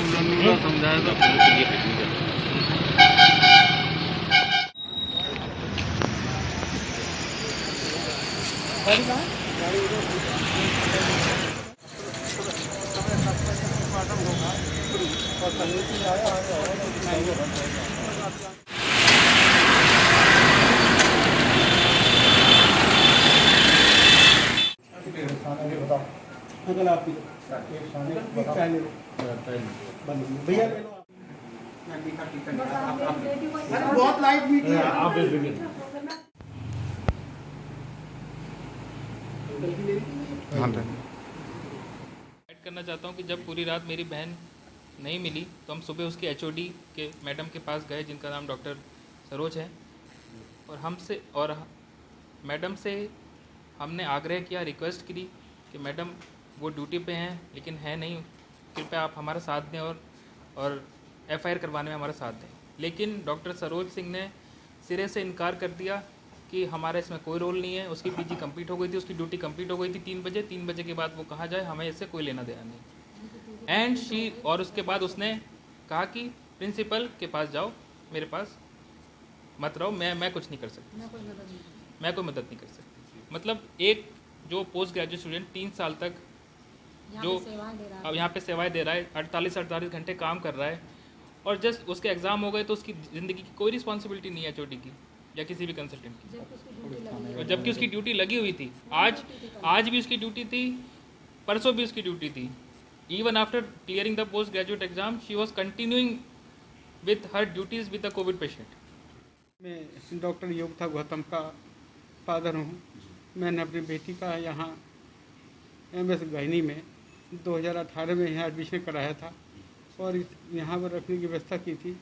समझाया था। भैया बहुत लाइट मीटिंग आप ऐड करना चाहता हूँ कि जब पूरी रात मेरी बहन नहीं मिली तो हम सुबह उसके एचओडी के मैडम के पास गए, जिनका नाम डॉक्टर सरोज है, और मैडम से हमने आग्रह किया, रिक्वेस्ट की कि मैडम वो ड्यूटी पे हैं लेकिन है नहीं, कृपया आप हमारा साथ दें और एफआईआर करवाने में हमारा साथ दें। लेकिन डॉक्टर सरोज सिंह ने सिरे से इनकार कर दिया कि हमारा इसमें कोई रोल नहीं है। उसकी पीजी कंप्लीट हो गई थी, उसकी ड्यूटी कंप्लीट हो गई थी 3 बजे के बाद वो कहाँ जाए, हमें इससे कोई लेना देना नहीं। और उसके बाद उसने कहा कि प्रिंसिपल के पास जाओ, मेरे पास मत रहो, मैं कुछ नहीं कर सकती, मैं कोई मदद नहीं कर सकती। मतलब एक जो पोस्ट ग्रेजुएट स्टूडेंट 3 साल तक जो अब यहाँ पे सेवाएं दे रहा है, 48 घंटे काम कर रहा है, और जस्ट उसके एग्ज़ाम हो गए तो उसकी ज़िंदगी की कोई रिस्पॉन्सिबिलिटी नहीं है एचओडी की या किसी भी कंसल्टेंट की, और जबकि उसकी ड्यूटी लगी हुई थी। आज भी उसकी ड्यूटी थी, परसों भी उसकी ड्यूटी थी। Even after clearing the post graduate exam she was continuing with her duties with the Covid patient. मैं डॉक्टर योगिता गौतम का फादर हूँ। मैंने अपनी बेटी का यहाँ MS गहनी में 2018 में यहाँ एडमिशन कराया था और यहाँ पर रखने की व्यवस्था की थी,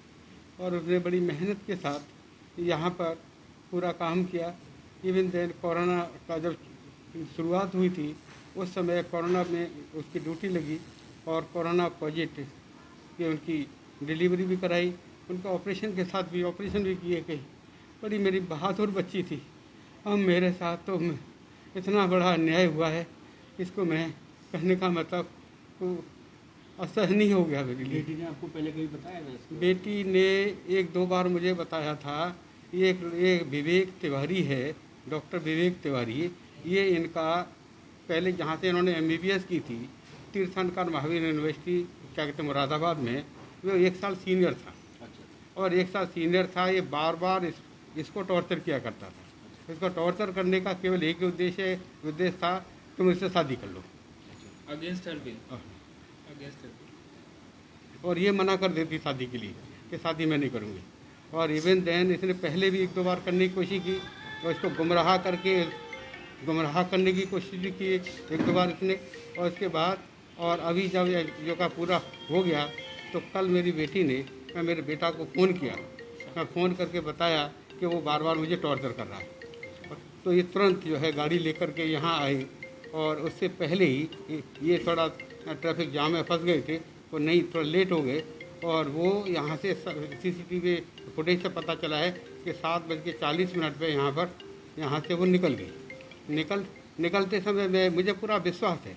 और उसने बड़ी मेहनत के साथ यहाँ पर पूरा काम किया। इवन देन कोरोना का जब शुरुआत हुई थी उस समय कोरोना में उसकी ड्यूटी लगी और कोरोना पॉजिटिव कि उनकी डिलीवरी भी कराई, उनका ऑपरेशन के साथ भी ऑपरेशन भी किए गए। बड़ी मेरी बहादुर बच्ची थी। अब मेरे साथ तो इतना बड़ा अन्याय हुआ है, इसको मैं कहने का मतलब असहनीय हो गया मेरे लिए। बेटी ने आपको पहले कभी बताया था इसको? बेटी ने 1-2 बार मुझे बताया था। ये विवेक तिवारी है, डॉक्टर विवेक तिवारी। ये इनका पहले जहाँ से इन्होंने MBBS की थी, तीर्थंकर महावीर यूनिवर्सिटी क्या कहते हैं मुरादाबाद में, वो 1 साल सीनियर था। अच्छा। और 1 साल सीनियर था। ये बार बार इसको टॉर्चर किया करता था। अच्छा। इसको टॉर्चर करने का केवल एक ही उद्देश्य था, तुम इससे शादी कर लो। Against her bill. और ये मना कर देती शादी के लिए कि शादी मैं नहीं करूँगी। और इवन देन इसने पहले भी 1-2 बार करने की कोशिश की और इसको गुमराह करने की कोशिश भी की 1-2 बार इसने। और इसके बाद और अभी जब जो का पूरा हो गया तो कल मेरी बेटी ने मेरे बेटा को फ़ोन किया। मैं फ़ोन करके बताया कि वो बार बार मुझे टॉर्चर कर रहा है। तो ये तुरंत जो है गाड़ी लेकर के यहाँ आए, और उससे पहले ही ये थोड़ा ट्रैफिक जाम में फंस गए थे, वो नहीं थोड़ा लेट हो गए। और वो यहाँ से CCTV फुटेज से पता चला है कि 7:40 पे यहाँ से वो निकल गई। निकलते समय मुझे पूरा विश्वास है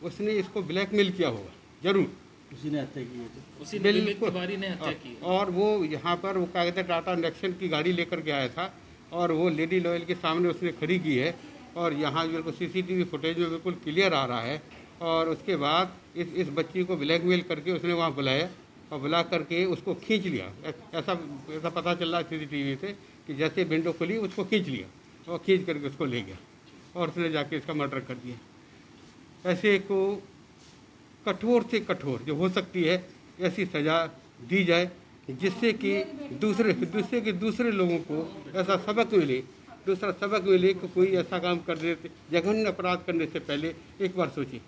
उसने इसको ब्लैकमेल किया होगा ज़रूर। उसी ने हत्या की है? उसी विवेक तिवारी ने हत्या की। और वो यहाँ पर वो क्या कहते हैं टाटा नेक्सन की गाड़ी लेकर के आया था, और वो लेडी लॉयल के सामने उसने खड़ी की है, और यहाँ बिल्कुल CCTV फुटेज में बिल्कुल क्लियर आ रहा है। और उसके बाद इस बच्ची को ब्लैकमेल करके उसने वहाँ बुलाया और बुला करके उसको खींच लिया। ऐसा पता चल रहा है CCTV से कि जैसे विंडो खुली उसको खींच लिया और खींच करके उसको ले गया, और उसने जाके इसका मर्डर कर दिया। ऐसे को कठोर से कठोर जो हो सकती है ऐसी सज़ा दी जाए, जिससे कि दूसरे लोगों को ऐसा सबक मिले कि कोई ऐसा काम करने से, जघन्य अपराध करने से पहले एक बार सोचिए।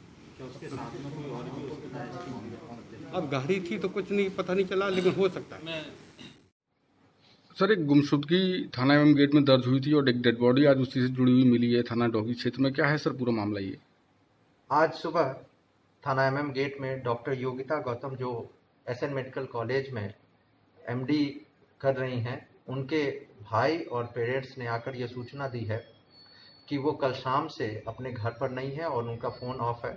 अब गाड़ी थी तो कुछ नहीं पता नहीं चला, लेकिन हो सकता है। सर, एक गुमशुदगी थाना MM गेट में दर्ज हुई थी और एक डेड बॉडी आज उसी से जुड़ी हुई मिली है थाना डोगी क्षेत्र में। क्या है सर पूरा मामला ये? आज सुबह थाना MM गेट में डॉक्टर योगिता गौतम जो SN मेडिकल कॉलेज में MD कर रही हैं, उनके भाई और पेरेंट्स ने आकर यह सूचना दी है कि वो कल शाम से अपने घर पर नहीं है और उनका फ़ोन ऑफ है।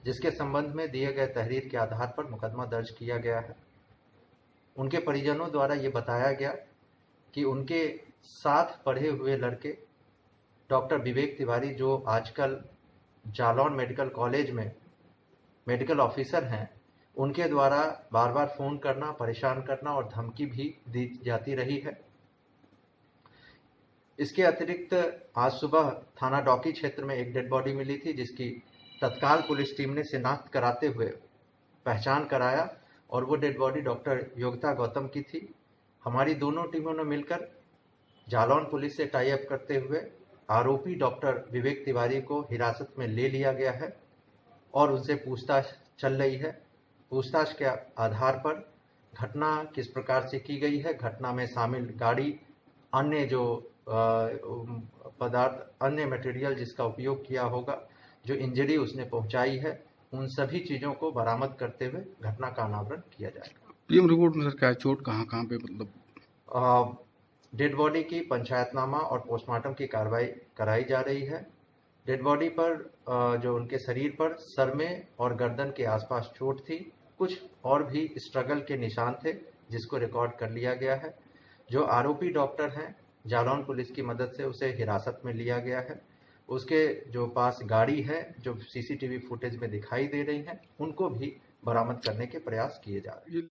जिसके संबंध में दिए गए तहरीर के आधार पर मुकदमा दर्ज किया गया है। उनके परिजनों द्वारा ये बताया गया कि उनके साथ पढ़े हुए लड़के डॉक्टर विवेक तिवारी, जो आजकल जालौन मेडिकल कॉलेज में मेडिकल ऑफिसर हैं, उनके द्वारा बार बार फ़ोन करना, परेशान करना और धमकी भी दी जाती रही है। इसके अतिरिक्त आज सुबह थाना डॉकी क्षेत्र में एक डेड बॉडी मिली थी, जिसकी तत्काल पुलिस टीम ने शिनाख्त कराते हुए पहचान कराया और वो dead body doctor Yogita Gautam की थी। हमारी दोनों टीमों ने मिलकर जालौन पुलिस से टाई अप करते हुए आरोपी डॉक्टर विवेक तिवारी को हिरासत में ले लिया गया है और उनसे पूछताछ चल रही है। पूछताछ के आधार पर घटना किस प्रकार से की गई है, घटना में शामिल गाड़ी, अन्य जो पदार्थ, अन्य मटेरियल जिसका उपयोग किया होगा, जो इंजरी उसने पहुंचाई है, उन सभी चीज़ों को बरामद करते हुए घटना का अनावरण किया जाएगा। पीएम रिपोर्ट में सर क्या है? चोट कहाँ कहाँ पे मतलब? डेड बॉडी की पंचायतनामा और पोस्टमार्टम की कार्रवाई कराई जा रही है। डेड बॉडी पर जो उनके शरीर पर सर में और गर्दन के आसपास चोट थी, कुछ और भी स्ट्रगल के निशान थे जिसको रिकॉर्ड कर लिया गया है। जो आरोपी डॉक्टर हैं, जालौन पुलिस की मदद से उसे हिरासत में लिया गया है। उसके जो पास गाड़ी है, जो सीसीटीवी फुटेज में दिखाई दे रही है, उनको भी बरामद करने के प्रयास किए जा रहे हैं।